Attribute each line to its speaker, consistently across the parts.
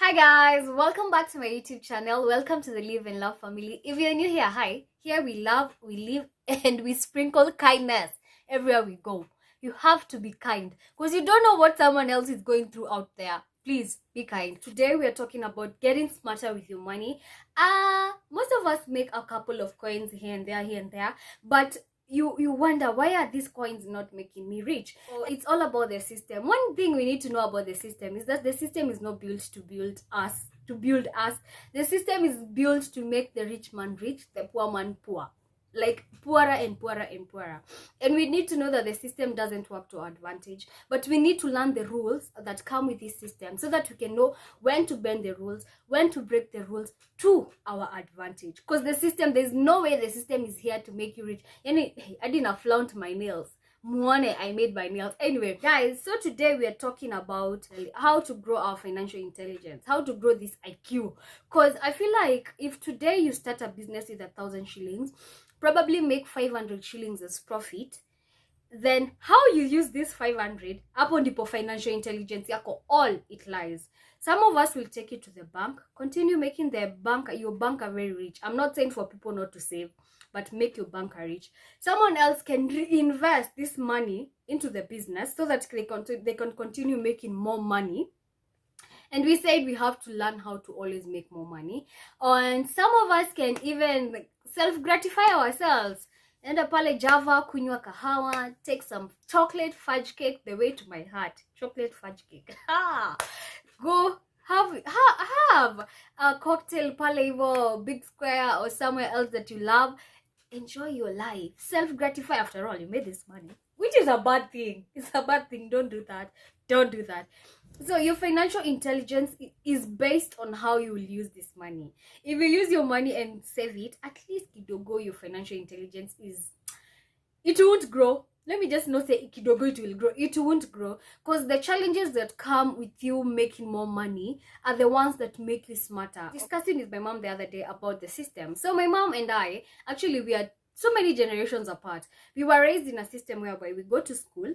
Speaker 1: Hi guys, welcome back to my YouTube channel. Welcome to the Live and Love family. If you're new here, hi. Here we love, we live, and we sprinkle kindness everywhere we go. You have to be kind because you don't know what someone else is going through out there. Please be kind. Today we are talking about getting smarter with your money. Most of us make a couple of coins here and there, but you wonder, why are these coins not making me rich? It's all about the system. One thing we need to know about the system is that the system is not built to build us. The system is built to make the rich man rich, the poor man poor, like poorer and poorer and poorer. And we need to know that the system doesn't work to our advantage, but we need to learn the rules that come with this system so that we can know when to bend the rules, when to break the rules to our advantage. Because the system, there's no way the system is here to make you rich. I didn't flaunt my nails. Muone, I made my nails. Anyway, guys, so today we are talking about how to grow our financial intelligence, how to grow this IQ. Because I feel like if today you start a business with 1,000 shillings, probably make 500 shillings as profit, then how you use this 500 hapo ndipo financial intelligence yako all it lies. Some of us will take it to the bank, continue making your banker very rich. I'm not saying for people not to save, but make your banker rich. Someone else can reinvest this money into the business so that they can continue making more money. And we said we have to learn how to always make more money. And some of us can even self-gratify ourselves. Enda pale Java, kunywa kahawa, take some chocolate fudge cake, the way to my heart. Chocolate fudge cake. Go have a cocktail pale hivo, Big Square or somewhere else that you love. Enjoy your life. Self-gratify. After all, you made this money, which is a bad thing. It's a bad thing. Don't do that. Don't do that. So your financial intelligence is based on how you will use this money. If you use your money and save it, at least kidogo, your financial intelligence it won't grow. Let me just not say kidogo it will grow. It won't grow because the challenges that come with you making more money are the ones that make you smarter. Discussing with my mom the other day about the system. So my mom and I, actually we are so many generations apart. We were raised in a system whereby we go to school,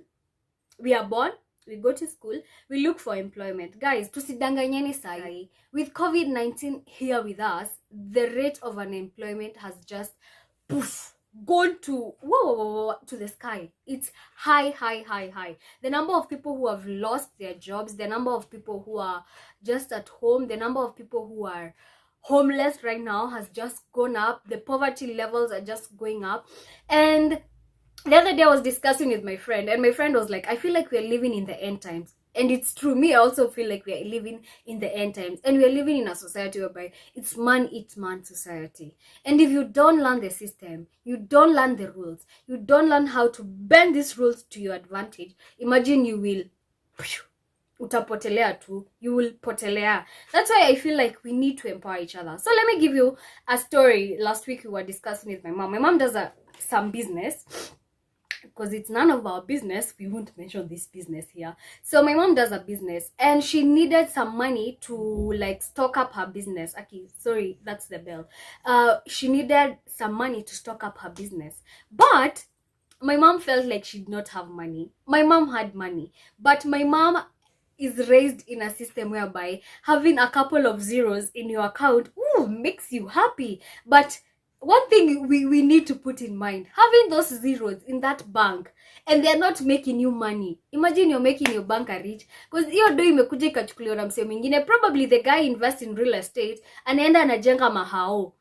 Speaker 1: we are born, we go to school, we look for employment. Guys, tusidanganyeni sahi. With COVID-19 here with us, the rate of unemployment has just gone to the sky. It's high. The number of people who have lost their jobs, the number of people who are just at home, the number of people who are homeless right now has just gone up. The poverty levels are just going up. And the other day I was discussing with my friend, and my friend was like, I feel like we're living in the end times. And it's true. Me, I also feel like we're living in the end times. And we're living in a society whereby it's man eats man society. And if you don't learn the system, you don't learn the rules, you don't learn how to bend these rules to your advantage, imagine you will utapotelea tu, you will potelea. That's why I feel like we need to empower each other. So let me give you a story. Last week we were discussing with my mom. My mom does some business. Because it's none of our business, we won't mention this business here. So my mom does a business and she needed some money to like stock up her business. Okay, sorry, that's the bell. She needed some money to stock up her business. But my mom felt like she did not have money. My mom had money. But my mom is raised in a system whereby having a couple of zeros in your account makes you happy. But one thing we need to put in mind, having those zeros in that bank and they're not making you money, imagine you're making your banker rich, because hiyo do imekuja ikachukuliwa na msee mwingine. Probably the guy invests in real estate anaenda anajenga mahao,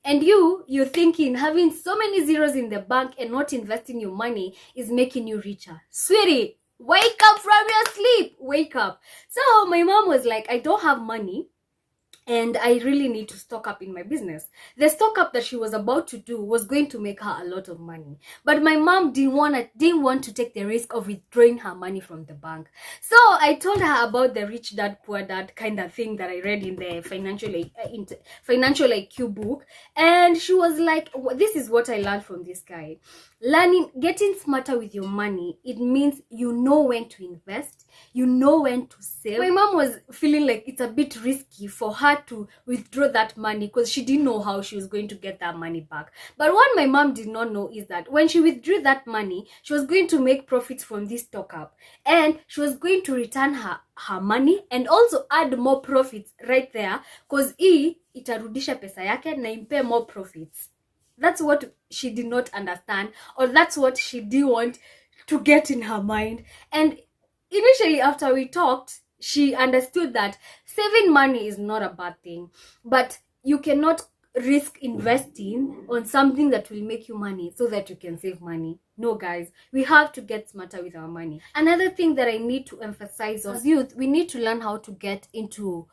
Speaker 1: and you're thinking having so many zeros in the bank and not investing your money is making you richer. Sweetie, wake up from your sleep. Wake up. So my mom was like, I don't have money and I really need to stock up in my business. The stock up that she was about to do was going to make her a lot of money. But my mom didn't want to take the risk of withdrawing her money from the bank. So I told her about the rich dad, poor dad kind of thing that I read in the financial IQ book. And she was like, this is what I learned from this guy. Getting smarter with your money, it means you know when to invest, You know when to save. My mom was feeling like it's a bit risky for her to withdraw that money because she didn't know how she was going to get that money back. But what my mom did not know is that when she withdrew that money, she was going to make profits from this stock up, and she was going to return her money and also add more profits right there, because itarudisha pesa yake na impe more profits. That's what she did not understand, or that's what she didn't want to get in her mind. And initially, after we talked, she understood that saving money is not a bad thing, but you cannot risk investing on something that will make you money so that you can save money. No, guys, we have to get smarter with our money. Another thing that I need to emphasize as youth, we need to learn how to get into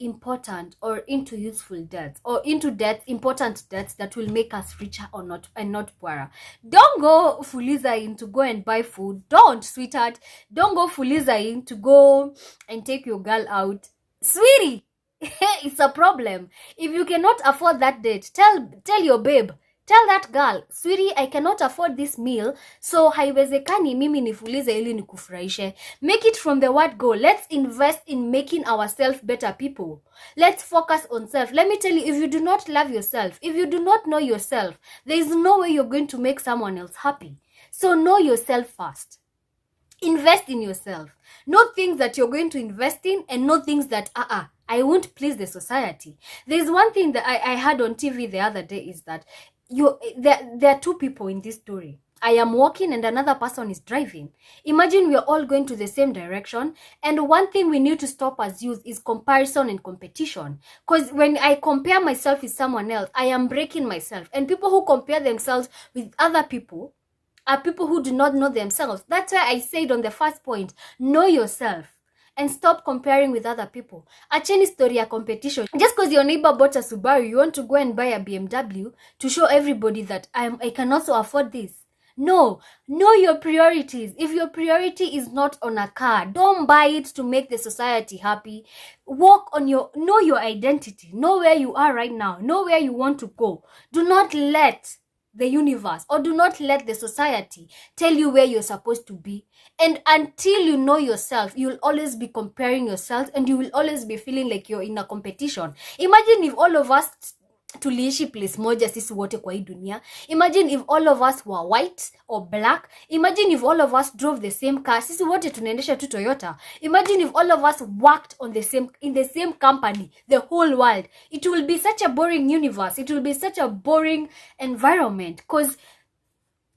Speaker 1: important or into useful debts, or into debts, important debts that will make us richer or not, and not poorer. Don't go fuliza in to go and buy food. Don't, sweetheart. Don't go fuliza in to go and take your girl out. Sweetie, it's a problem. If you cannot afford that date, tell your babe, tell that girl, sweetie, I cannot afford this meal, so haiwezekani mimi nifulize ili nikufurahishe. Make it from the word go. Let's invest in making ourselves better people. Let's focus on self. Let me tell you, if you do not love yourself, if you do not know yourself, there is no way you're going to make someone else happy. So know yourself first. Invest in yourself. Know things that you're going to invest in, and know things that I won't please the society. There's one thing that I heard on TV the other day, is that there are two people in this story. I am walking and another person is driving. Imagine we are all going to the same direction, and one thing we need to stop as youth is comparison and competition. Because when I compare myself with someone else, I am breaking myself. And people who compare themselves with other people are people who do not know themselves. That's why I said on the first point, know yourself and stop comparing with other people. Acheni story ya competition. Just because your neighbor bought a Subaru, you want to go and buy a BMW to show everybody that I can also afford this. No, know your priorities. If your priority is not on a car, don't buy it to make the society happy. Know your identity. Know where you are right now. Know where you want to go. Do not let the universe, or do not let the society tell you where you're supposed to be. And until you know yourself, you'll always be comparing yourself, and you will always be feeling like you're in a competition. Imagine if all of us tuliishi place moja sisi wote kwa hii dunia. Imagine if all of us were white or black. Imagine if all of us drove the same car. Sisi wote tunaendesha tu Toyota. Imagine if all of us worked in the same company, the whole world. It will be such a boring universe. It will be such a boring environment, because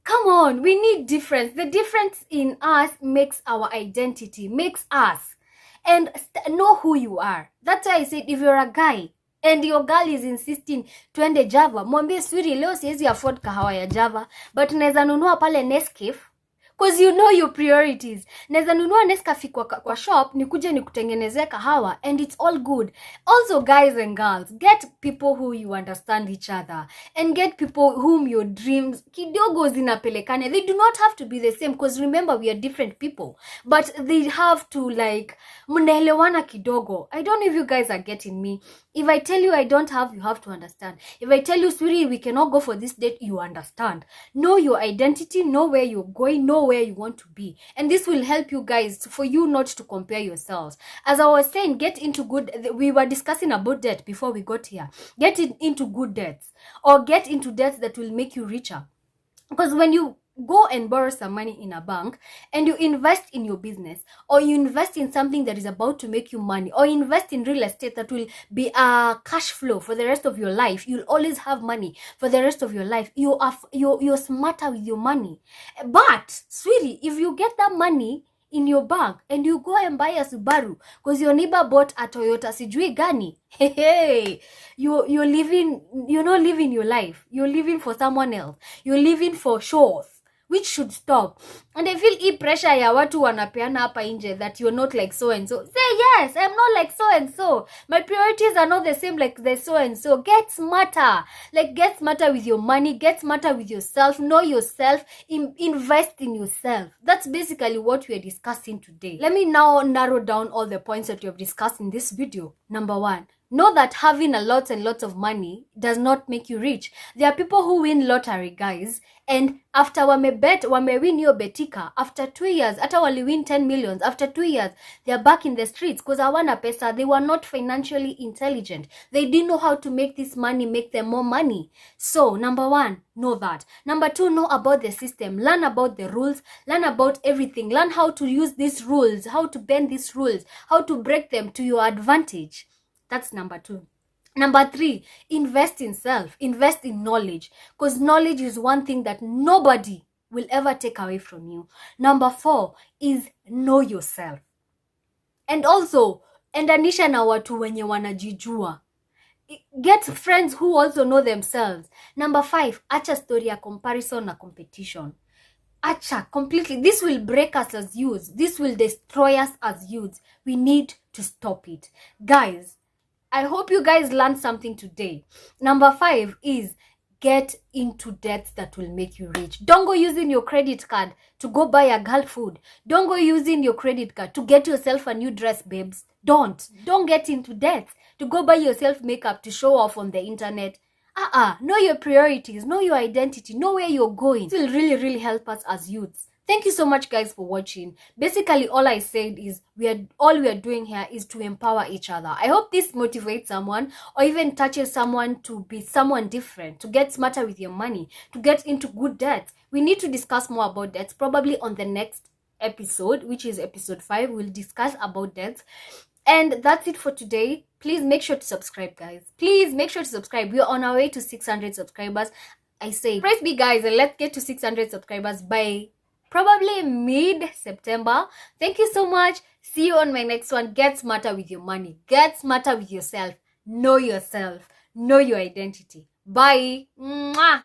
Speaker 1: come on, we need difference. The difference in us makes our identity, makes us. And know who you are. That's why I said, if you're a guy and your girl is insisting twende Java, mwambie sweetie, leo siwezi afford kahawa ya Java, but naweza nunua pale Nescafe, because you know your priorities. Naweza nunua Nescafe kwa shop, nikuje nikutengenezea kahawa, and it's all good. Also, guys and girls, get people who you understand each other, and get people whom your dreams kidogo zinapelekane. They do not have to be the same, because remember, we are different people, but they have to, like, mnaelewana kidogo. I don't know if you guys are getting me. If I tell you I don't have, you have to understand. If I tell you, sweetie, we cannot go for this date, you understand. Know your identity, know where you're going, know where you want to be. And this will help you guys, for you not to compare yourselves. As I was saying, get into we were discussing about debt before we got here. Get into good debts, or get into debts that will make you richer. Because when you go and borrow some money in a bank, and you invest in your business, or you invest in something that is about to make you money, or invest in real estate that will be a cash flow for the rest of your life, you'll always have money for the rest of your life. You're smarter with your money. But sweetie, if you get that money in your bank and you go and buy a Subaru because your neighbor bought a Toyota sijui gani, you're not living your life. You're living for someone else. You're living for shows, which should stop. And I feel hii pressure ya watu wanapeana hapa nje that you're not like so and so. Say yes, I'm not like so and so. My priorities are not the same like the so and so. Get smarter. Like, get smarter with your money. Get smarter with yourself. Know yourself. Invest in yourself. That's basically what we are discussing today. Let me now narrow down all the points that we have discussed in this video. Number 1. Know that having a lot and lots of money does not make you rich. There are people who win lottery, guys, and after wamewin your beti katika after 2 years, hata wali win 10 millions, after 2 years they are back in the streets because hawana pesa. They were not financially intelligent. They didn't know how to make this money make them more money. So number 1, know that. Number 2, know about the system. Learn about the rules. Learn about everything. Learn how to use these rules, how to bend these rules, how to break them to your advantage. That's number 2. Number 3, invest in self. Invest in knowledge, because knowledge is one thing that nobody will ever take away from you. Number 4 is know yourself. And also, endanisha na watu wenye wanajijua. Get friends who also know themselves. Number 5, acha story ya comparison na competition. Acha completely. This will break us as youths. This will destroy us as youths. We need to stop it. Guys, I hope you guys learned something today. Number 5 is get into debts that will make you rich. Don't go using your credit card to go buy a girl food. Don't go using your credit card to get yourself a new dress, babes. Don't get into debt to go buy yourself makeup to show off on the internet. Know your priorities, know your identity, know where you're going. This will really, really help us as youths. Thank you so much, guys, for watching. Basically, all I said is all we are doing here is to empower each other. I hope this motivates someone or even touches someone to be someone different, to get smarter with your money, to get into good debts. We need to discuss more about debts, probably on the next episode, which is episode 5. We'll discuss about debts. And that's it for today. Please make sure to subscribe, guys. Please make sure to subscribe. We're on our way to 600 subscribers. I say, press me, guys, and let's get to 600 subscribers by probably mid-September. Thank you so much. See you on my next one. Get smarter with your money. Get smarter with yourself. Know yourself. Know your identity. Bye. Mwah.